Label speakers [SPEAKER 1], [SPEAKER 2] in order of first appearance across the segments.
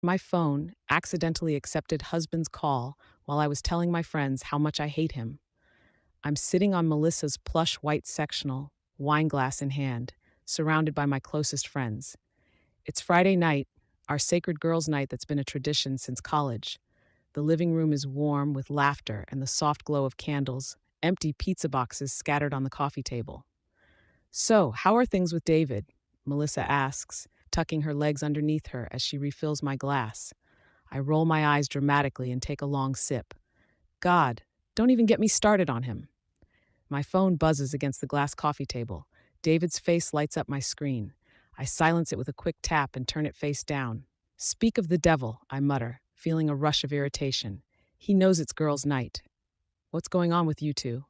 [SPEAKER 1] My phone accidentally accepted husband's call while I was telling my friends how much I hate him. I'm sitting on Melissa's plush white sectional, wine glass in hand, surrounded by my closest friends. It's Friday night, our sacred girls' night that's been a tradition since college. The living room is warm with laughter and the soft glow of candles, empty pizza boxes scattered on the coffee table. So, how are things with David? Melissa asks, tucking her legs underneath her as she refills my glass. I roll my eyes dramatically and take a long sip. God, don't even get me started on him. My phone buzzes against the glass coffee table. David's face lights up my screen. I silence it with a quick tap and turn it face down. Speak of the devil, I mutter, feeling a rush of irritation. He knows it's girls' night. What's going on with you two?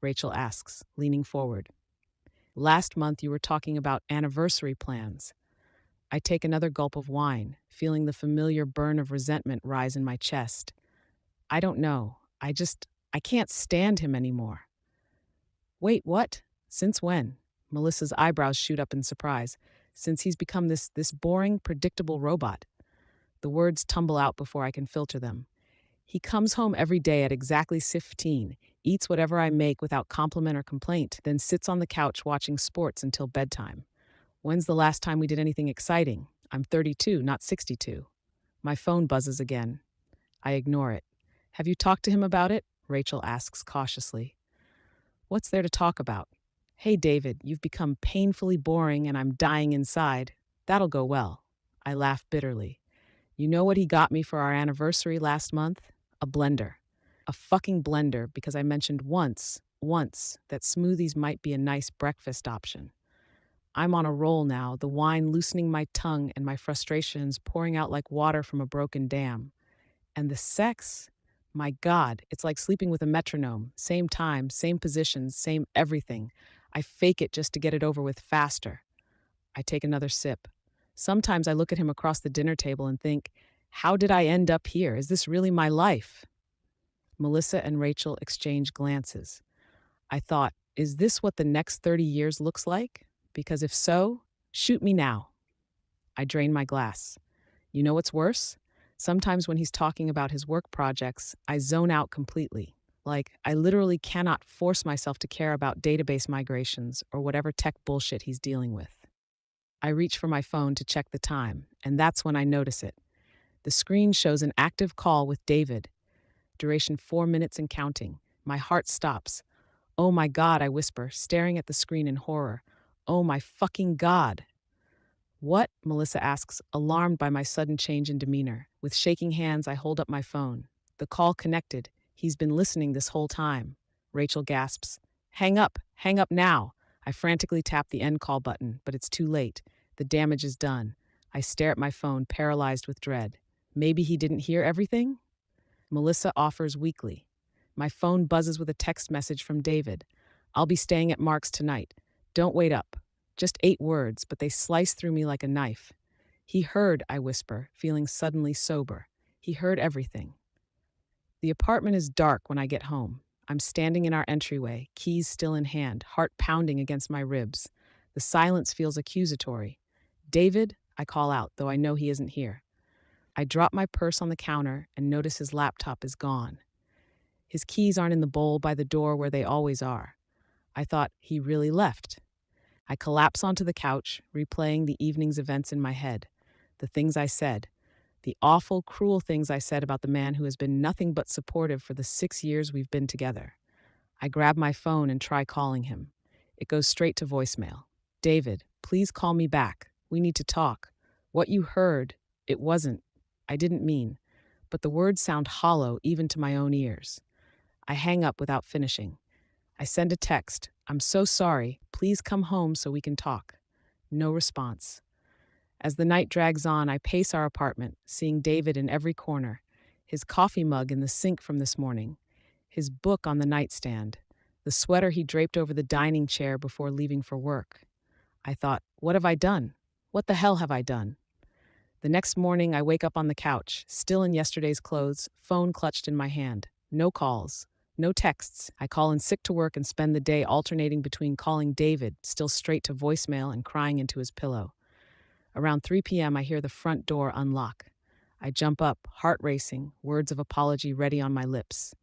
[SPEAKER 1] Rachel asks, leaning forward. Last month you were talking about anniversary plans. I take another gulp of wine, feeling the familiar burn of resentment rise in my chest. I don't know. I can't stand him anymore. Wait, what? Since when? Melissa's eyebrows shoot up in surprise. Since he's become this boring, predictable robot. The words tumble out before I can filter them. He comes home every day at exactly 15, eats whatever I make without compliment or complaint, then sits on the couch watching sports until bedtime. When's the last time we did anything exciting? I'm 32, not 62. My phone buzzes again. I ignore it. Have you talked to him about it? Rachel asks cautiously. What's there to talk about? Hey, David, you've become painfully boring and I'm dying inside. That'll go well. I laugh bitterly. You know what he got me for our anniversary last month? A blender. A fucking blender because I mentioned once, that smoothies might be a nice breakfast option. I'm on a roll now, the wine loosening my tongue and my frustrations pouring out like water from a broken dam. And the sex? My God, it's like sleeping with a metronome. Same time, same positions, same everything. I fake it just to get it over with faster. I take another sip. Sometimes I look at him across the dinner table and think, how did I end up here? Is this really my life? Melissa and Rachel exchange glances. I thought, is this what the next 30 years looks like? Because if so, shoot me now. I drain my glass. You know what's worse? Sometimes when he's talking about his work projects, I zone out completely. Like, I literally cannot force myself to care about database migrations or whatever tech bullshit he's dealing with. I reach for my phone to check the time, and that's when I notice it. The screen shows an active call with David. Duration 4 minutes and counting. My heart stops. Oh my God, I whisper, staring at the screen in horror. Oh my fucking God. What? Melissa asks, alarmed by my sudden change in demeanor. With shaking hands, I hold up my phone. The call connected. He's been listening this whole time. Rachel gasps. Hang up now. I frantically tap the end call button, but it's too late. The damage is done. I stare at my phone, paralyzed with dread. Maybe he didn't hear everything? Melissa offers weakly. My phone buzzes with a text message from David. I'll be staying at Mark's tonight. Don't wait up. Just 8 words, but they slice through me like a knife. He heard, I whisper, feeling suddenly sober. He heard everything. The apartment is dark when I get home. I'm standing in our entryway, keys still in hand, heart pounding against my ribs. The silence feels accusatory. David, I call out, though I know he isn't here. I drop my purse on the counter and notice his laptop is gone. His keys aren't in the bowl by the door where they always are. I thought he really left. I collapse onto the couch, replaying the evening's events in my head. The things I said. The awful, cruel things I said about the man who has been nothing but supportive for the 6 years we've been together. I grab my phone and try calling him. It goes straight to voicemail. David, please call me back. We need to talk. What you heard, it wasn't. I didn't mean. But the words sound hollow even to my own ears. I hang up without finishing. I send a text. I'm so sorry. Please come home so we can talk. No response. As the night drags on, I pace our apartment, seeing David in every corner, his coffee mug in the sink from this morning, his book on the nightstand, the sweater he draped over the dining chair before leaving for work. I thought, what have I done? What the hell have I done? The next morning, I wake up on the couch, still in yesterday's clothes, phone clutched in my hand. No calls. No texts. I call in sick to work and spend the day alternating between calling David, still straight to voicemail, and crying into his pillow. Around 3 p.m., I hear the front door unlock. I jump up, heart racing, words of apology ready on my lips.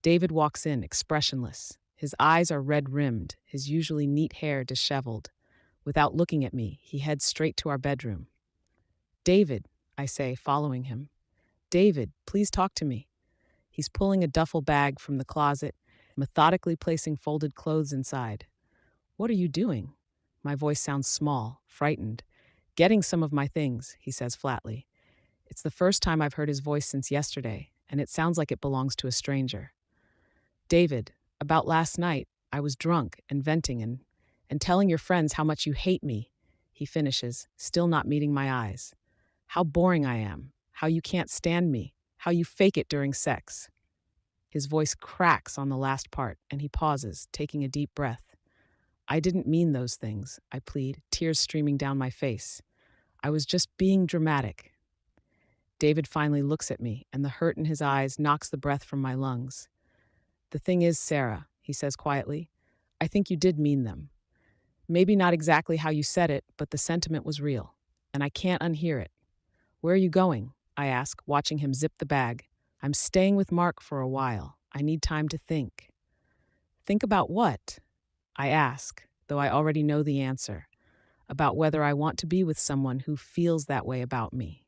[SPEAKER 1] David walks in, expressionless. His eyes are red-rimmed, his usually neat hair disheveled. Without looking at me, he heads straight to our bedroom. "David," I say, following him. "David, please talk to me." He's pulling a duffel bag from the closet, methodically placing folded clothes inside. "What are you doing?" My voice sounds small, frightened. "Getting some of my things," he says flatly. It's the first time I've heard his voice since yesterday, and it sounds like it belongs to a stranger. "David, about last night, I was drunk and venting and telling your friends how much you hate me," he finishes, still not meeting my eyes. "How boring I am, how you can't stand me, how you fake it during sex." His voice cracks on the last part, and he pauses, taking a deep breath. "I didn't mean those things," I plead, tears streaming down my face. "I was just being dramatic." David finally looks at me, and the hurt in his eyes knocks the breath from my lungs. "The thing is, Sarah," he says quietly, "I think you did mean them. Maybe not exactly how you said it, but the sentiment was real, and I can't unhear it." "Where are you going?" I ask, watching him zip the bag. "I'm staying with Mark for a while. I need time to think." "Think about what?" I ask, though I already know the answer. About whether I want to be with someone who feels that way about me.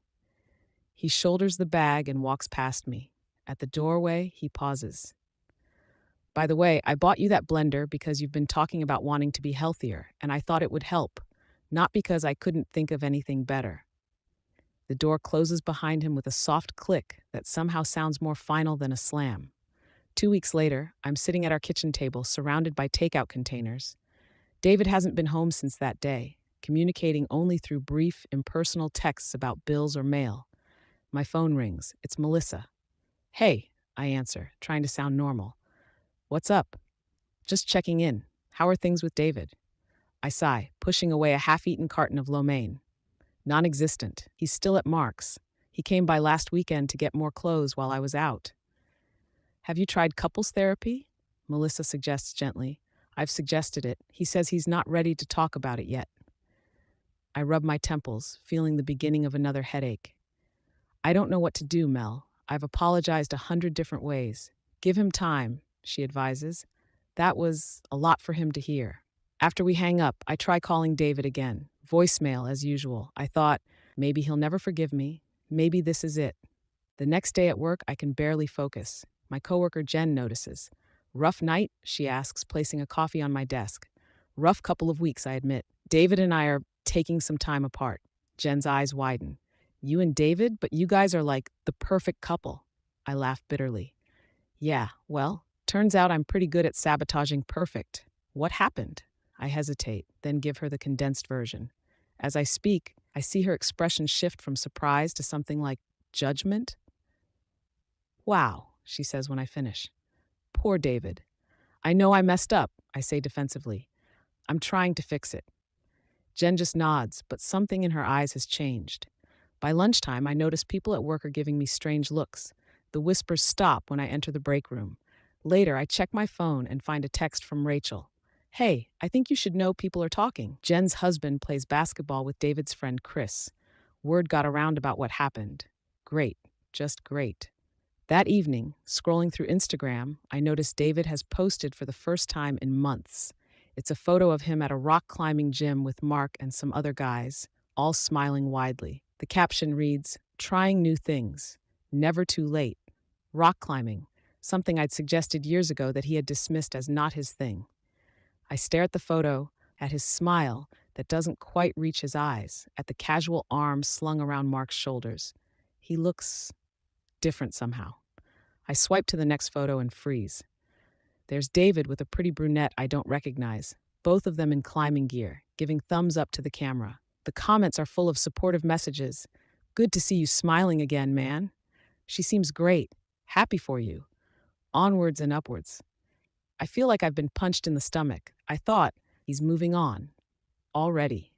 [SPEAKER 1] He shoulders the bag and walks past me. At the doorway, he pauses. "By the way, I bought you that blender because you've been talking about wanting to be healthier, and I thought it would help, not because I couldn't think of anything better." The door closes behind him with a soft click that somehow sounds more final than a slam. 2 weeks later, I'm sitting at our kitchen table surrounded by takeout containers. David hasn't been home since that day, communicating only through brief, impersonal texts about bills or mail. My phone rings. It's Melissa. "Hey," I answer, trying to sound normal. "What's up?" "Just checking in. How are things with David?" I sigh, pushing away a half-eaten carton of lo mein. Non-existent. He's still at Mark's. He came by last weekend to get more clothes while I was out. "Have you tried couples therapy?" Melissa suggests gently. "I've suggested it. He says he's not ready to talk about it yet." I rub my temples, feeling the beginning of another headache. "I don't know what to do, Mel. I've apologized 100 different ways. Give him time," she advises. That was a lot for him to hear. After we hang up, I try calling David again. Voicemail, as usual. I thought, maybe he'll never forgive me. Maybe this is it. The next day at work, I can barely focus. My coworker Jen notices. "Rough night?" she asks, placing a coffee on my desk. "Rough couple of weeks, I admit. David and I are taking some time apart." Jen's eyes widen. "You and David? But you guys are like the perfect couple." I laugh bitterly. "Yeah, well, turns out I'm pretty good at sabotaging perfect. What happened?" I hesitate, then give her the condensed version. As I speak, I see her expression shift from surprise to something like judgment. "Wow," she says when I finish. "Poor David. I know I messed up," I say defensively. "I'm trying to fix it." Jen just nods, but something in her eyes has changed. By lunchtime, I notice people at work are giving me strange looks. The whispers stop when I enter the break room. Later, I check my phone and find a text from Rachel. "Hey, I think you should know people are talking. Jen's husband plays basketball with David's friend Chris. Word got around about what happened. Great, just great." That evening, scrolling through Instagram, I noticed David has posted for the first time in months. It's a photo of him at a rock climbing gym with Mark and some other guys, all smiling widely. The caption reads, "Trying new things. Never too late. Rock climbing, something I'd suggested years ago that he had dismissed as not his thing." I stare at the photo, at his smile that doesn't quite reach his eyes, at the casual arms slung around Mark's shoulders. He looks different somehow. I swipe to the next photo and freeze. There's David with a pretty brunette I don't recognize, both of them in climbing gear, giving thumbs up to the camera. The comments are full of supportive messages. "Good to see you smiling again, man. She seems great. Happy for you. Onwards and upwards." I feel like I've been punched in the stomach. I thought, he's moving on. Already.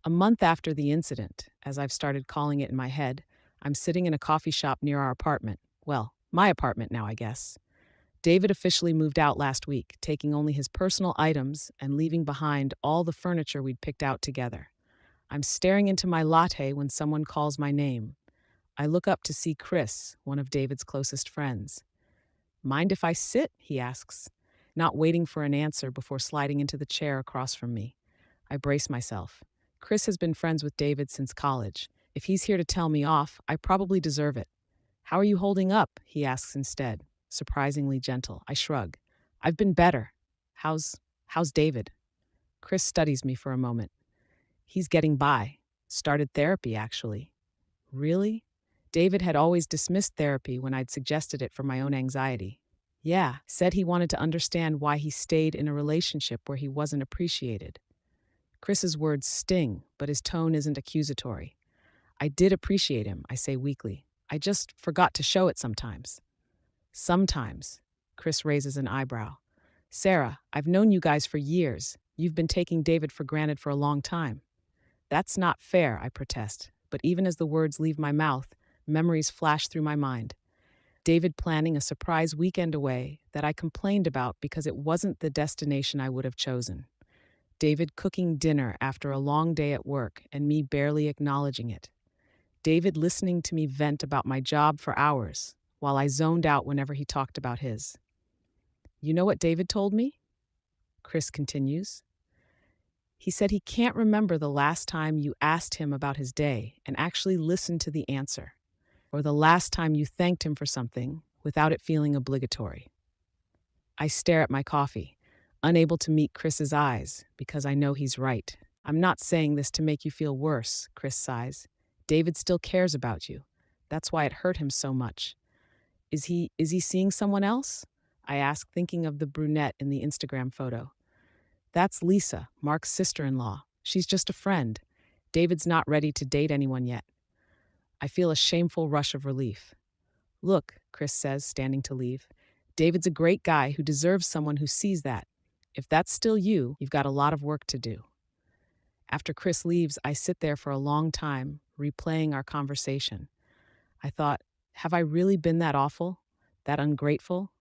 [SPEAKER 1] A month after the incident, as I've started calling it in my head, I'm sitting in a coffee shop near our apartment. Well, my apartment now, I guess. David officially moved out last week, taking only his personal items and leaving behind all the furniture we'd picked out together. I'm staring into my latte when someone calls my name. I look up to see Chris, one of David's closest friends. Mind if I sit? He asks, not waiting for an answer before sliding into the chair across from me. I brace myself. Chris has been friends with David since college. If he's here to tell me off, I probably deserve it. How are you holding up? He asks instead, surprisingly gentle. I shrug. I've been better. How's David? Chris studies me for a moment. He's getting by. Started therapy, actually. Really? David had always dismissed therapy when I'd suggested it for my own anxiety. Yeah, said he wanted to understand why he stayed in a relationship where he wasn't appreciated. Chris's words sting, but his tone isn't accusatory. I did appreciate him, I say weakly. I just forgot to show it sometimes. Sometimes. Chris raises an eyebrow. Sarah, I've known you guys for years. You've been taking David for granted for a long time. That's not fair, I protest. But even as the words leave my mouth, memories flash through my mind. David planning a surprise weekend away that I complained about because it wasn't the destination I would have chosen. David cooking dinner after a long day at work and me barely acknowledging it. David listening to me vent about my job for hours, while I zoned out whenever he talked about his. You know what David told me? Chris continues. He said he can't remember the last time you asked him about his day and actually listened to the answer, or the last time you thanked him for something without it feeling obligatory. I stare at my coffee, unable to meet Chris's eyes because I know he's right. I'm not saying this to make you feel worse, Chris sighs. David still cares about you. That's why it hurt him so much. Is he seeing someone else? I ask, thinking of the brunette in the Instagram photo. That's Lisa, Mark's sister-in-law. She's just a friend. David's not ready to date anyone yet. I feel a shameful rush of relief. Look, Chris says, standing to leave. David's a great guy who deserves someone who sees that. If that's still you, you've got a lot of work to do. After Chris leaves, I sit there for a long time, replaying our conversation. I thought, have I really been that awful? That ungrateful?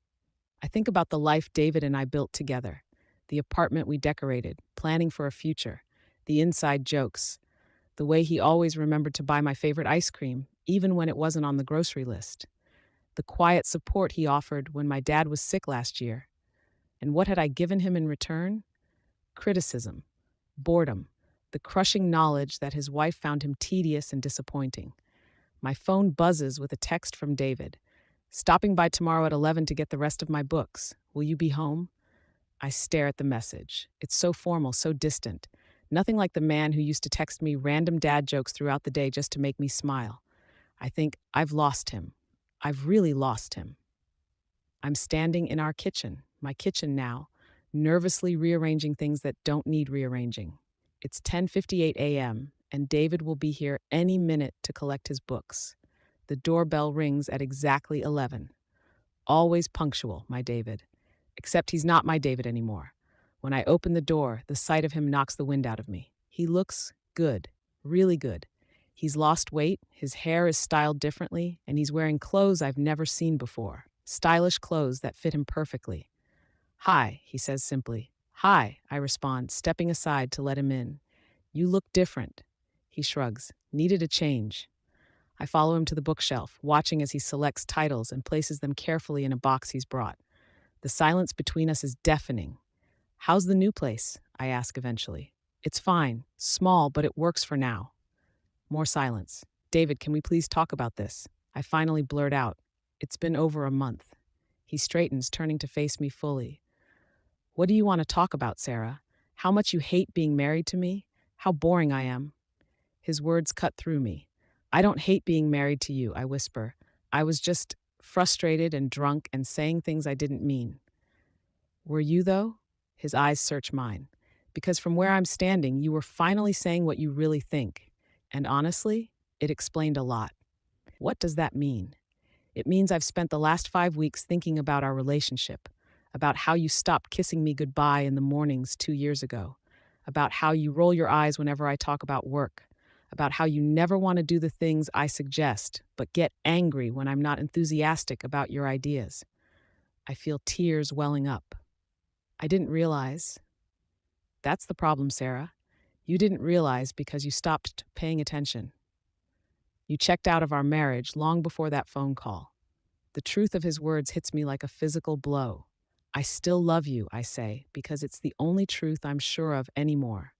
[SPEAKER 1] I think about the life David and I built together, the apartment we decorated, planning for a future, the inside jokes, the way he always remembered to buy my favorite ice cream, even when it wasn't on the grocery list, the quiet support he offered when my dad was sick last year. And what had I given him in return? Criticism, boredom, the crushing knowledge that his wife found him tedious and disappointing. My phone buzzes with a text from David. Stopping by tomorrow at 11 to get the rest of my books. Will you be home? I stare at the message. It's so formal, so distant. Nothing like the man who used to text me random dad jokes throughout the day just to make me smile. I think I've lost him. I've really lost him. I'm standing in our kitchen, my kitchen now, nervously rearranging things that don't need rearranging. It's 10:58 a.m., and David will be here any minute to collect his books. The doorbell rings at exactly 11. Always punctual, my David. Except he's not my David anymore. When I open the door, the sight of him knocks the wind out of me. He looks good, really good. He's lost weight, his hair is styled differently, and he's wearing clothes I've never seen before. Stylish clothes that fit him perfectly. Hi, he says simply. Hi, I respond, stepping aside to let him in. You look different. He shrugs. Needed a change. I follow him to the bookshelf, watching as he selects titles and places them carefully in a box he's brought. The silence between us is deafening. How's the new place? I ask eventually. It's fine. Small, but it works for now. More silence. David, can we please talk about this? I finally blurt out. It's been over a month. He straightens, turning to face me fully. What do you want to talk about, Sarah? How much you hate being married to me? How boring I am? His words cut through me. I don't hate being married to you, I whisper. I was just frustrated and drunk and saying things I didn't mean. Were you, though? His eyes search mine. Because from where I'm standing, you were finally saying what you really think. And honestly, it explained a lot. What does that mean? It means I've spent the last 5 weeks thinking about our relationship, about how you stopped kissing me goodbye in the mornings 2 years ago, about how you roll your eyes whenever I talk about work, about how you never want to do the things I suggest, but get angry when I'm not enthusiastic about your ideas. I feel tears welling up. I didn't realize. That's the problem, Sarah. You didn't realize because you stopped paying attention. You checked out of our marriage long before that phone call. The truth of his words hits me like a physical blow. I still love you, I say, because it's the only truth I'm sure of anymore.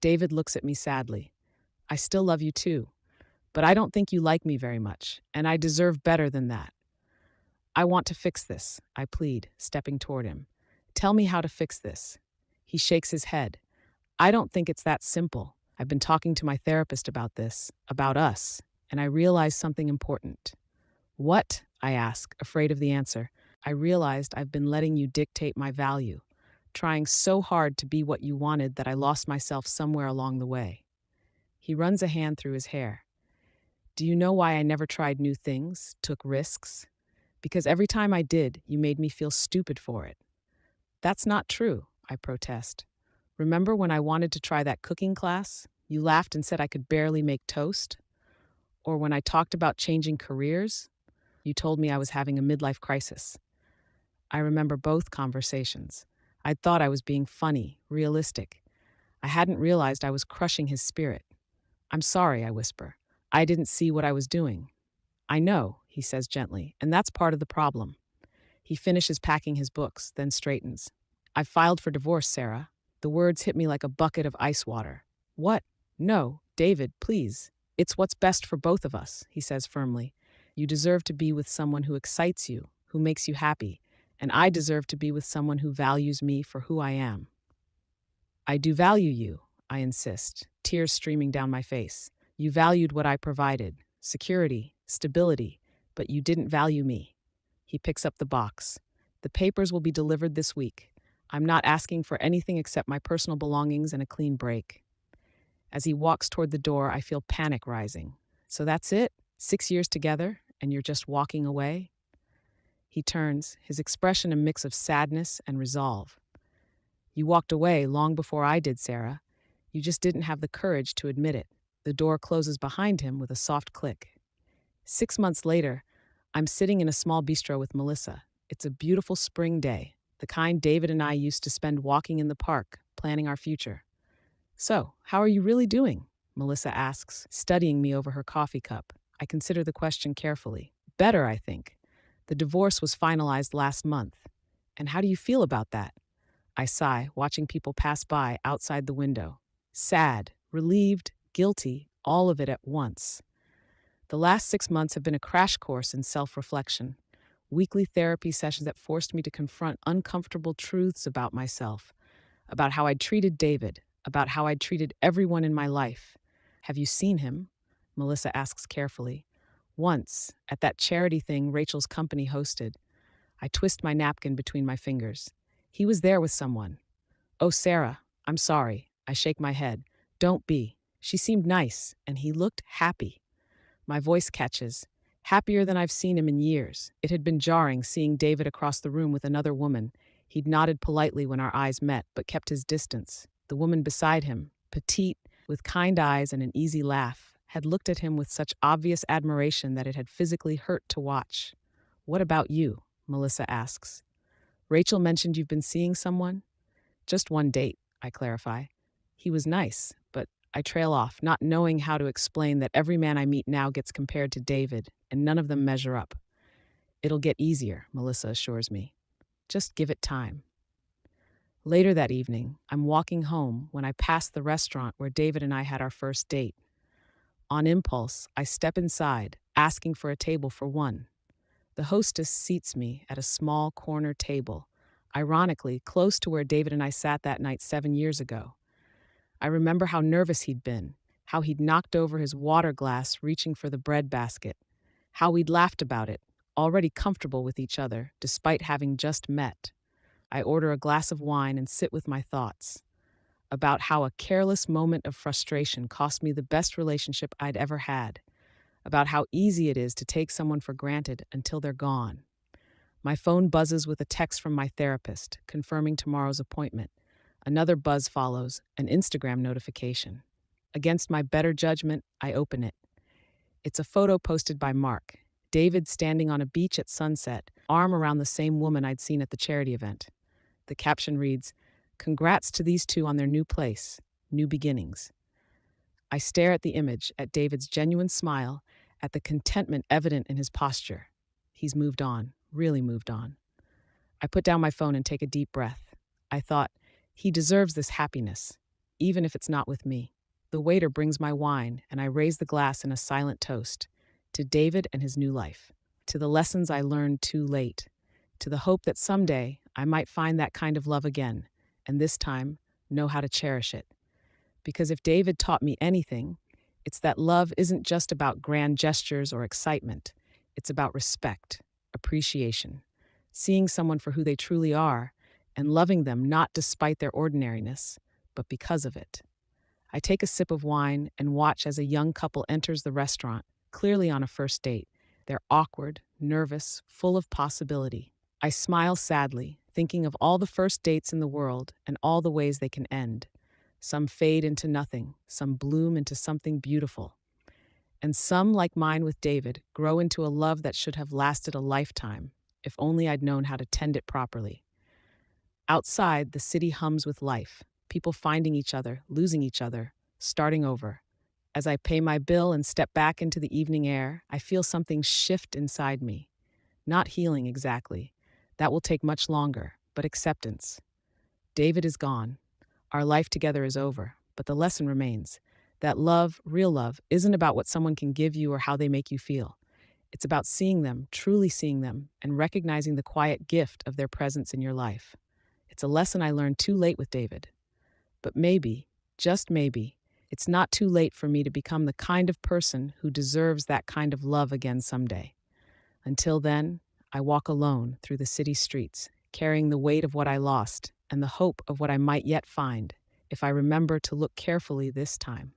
[SPEAKER 1] David looks at me sadly. I still love you too, but I don't think you like me very much, and I deserve better than that. I want to fix this, I plead, stepping toward him. Tell me how to fix this. He shakes his head. I don't think it's that simple. I've been talking to my therapist about this, about us, and I realized something important. What? I ask, afraid of the answer. I realized I've been letting you dictate my value, trying so hard to be what you wanted that I lost myself somewhere along the way. He runs a hand through his hair. Do you know why I never tried new things, took risks? Because every time I did, you made me feel stupid for it. That's not true, I protest. Remember when I wanted to try that cooking class? You laughed and said I could barely make toast? Or when I talked about changing careers? You told me I was having a midlife crisis. I remember both conversations. I'd thought I was being funny, realistic. I hadn't realized I was crushing his spirit. I'm sorry, I whisper. I didn't see what I was doing. I know, he says gently, and that's part of the problem. He finishes packing his books, then straightens. I've filed for divorce, Sarah. The words hit me like a bucket of ice water. What? No, David, please. It's what's best for both of us, he says firmly. You deserve to be with someone who excites you, who makes you happy, and I deserve to be with someone who values me for who I am. I do value you, I insist, tears streaming down my face. You valued what I provided, security, stability, but you didn't value me. He picks up the box. The papers will be delivered this week. I'm not asking for anything except my personal belongings and a clean break. As he walks toward the door, I feel panic rising. So that's it? 6 years together, and you're just walking away? He turns, his expression a mix of sadness and resolve. You walked away long before I did, Sarah. You just didn't have the courage to admit it. The door closes behind him with a soft click. 6 months later, I'm sitting in a small bistro with Melissa. It's a beautiful spring day, the kind David and I used to spend walking in the park, planning our future. So, how are you really doing? Melissa asks, studying me over her coffee cup. I consider the question carefully. Better, I think. The divorce was finalized last month. And how do you feel about that? I sigh, watching people pass by outside the window. Sad, relieved, guilty, all of it at once. The last 6 months have been a crash course in self-reflection. Weekly therapy sessions that forced me to confront uncomfortable truths about myself, about how I'd treated David, about how I'd treated everyone in my life. Have you seen him? Melissa asks carefully. Once, at that charity thing Rachel's company hosted. I twist my napkin between my fingers. He was there with someone. Oh, Sarah, I'm sorry. I shake my head. Don't be. She seemed nice, and he looked happy. My voice catches. Happier than I've seen him in years. It had been jarring seeing David across the room with another woman. He'd nodded politely when our eyes met, but kept his distance. The woman beside him, petite, with kind eyes and an easy laugh, had looked at him with such obvious admiration that it had physically hurt to watch. What about you? Melissa asks. Rachel mentioned you've been seeing someone? Just one date, I clarify. He was nice, but I trail off, not knowing how to explain that every man I meet now gets compared to David, and none of them measure up. It'll get easier, Melissa assures me. Just give it time. Later that evening, I'm walking home when I pass the restaurant where David and I had our first date. On impulse, I step inside, asking for a table for one. The hostess seats me at a small corner table, ironically close to where David and I sat that night 7 years ago. I remember how nervous he'd been, how he'd knocked over his water glass reaching for the bread basket, how we'd laughed about it, already comfortable with each other despite having just met. I order a glass of wine and sit with my thoughts about how a careless moment of frustration cost me the best relationship I'd ever had, about how easy it is to take someone for granted until they're gone. My phone buzzes with a text from my therapist, confirming tomorrow's appointment. Another buzz follows, an Instagram notification. Against my better judgment, I open it. It's a photo posted by Mark. David standing on a beach at sunset, arm around the same woman I'd seen at the charity event. The caption reads, "Congrats to these two on their new place, new beginnings." I stare at the image, at David's genuine smile, at the contentment evident in his posture. He's moved on, really moved on. I put down my phone and take a deep breath. I thought, he deserves this happiness, even if it's not with me. The waiter brings my wine, and I raise the glass in a silent toast to David and his new life, to the lessons I learned too late, to the hope that someday I might find that kind of love again, and this time know how to cherish it. Because if David taught me anything, it's that love isn't just about grand gestures or excitement. It's about respect, appreciation, seeing someone for who they truly are, and loving them not despite their ordinariness, but because of it. I take a sip of wine and watch as a young couple enters the restaurant, clearly on a first date. They're awkward, nervous, full of possibility. I smile sadly, thinking of all the first dates in the world and all the ways they can end. Some fade into nothing, some bloom into something beautiful. And some, like mine with David, grow into a love that should have lasted a lifetime, if only I'd known how to tend it properly. Outside, the city hums with life, people finding each other, losing each other, starting over. As I pay my bill and step back into the evening air, I feel something shift inside me. Not healing exactly. That will take much longer, but acceptance. David is gone. Our life together is over, but the lesson remains that love, real love, isn't about what someone can give you or how they make you feel. It's about seeing them, truly seeing them, and recognizing the quiet gift of their presence in your life. It's a lesson I learned too late with David. But maybe, just maybe, it's not too late for me to become the kind of person who deserves that kind of love again someday. Until then, I walk alone through the city streets, carrying the weight of what I lost and the hope of what I might yet find if I remember to look carefully this time.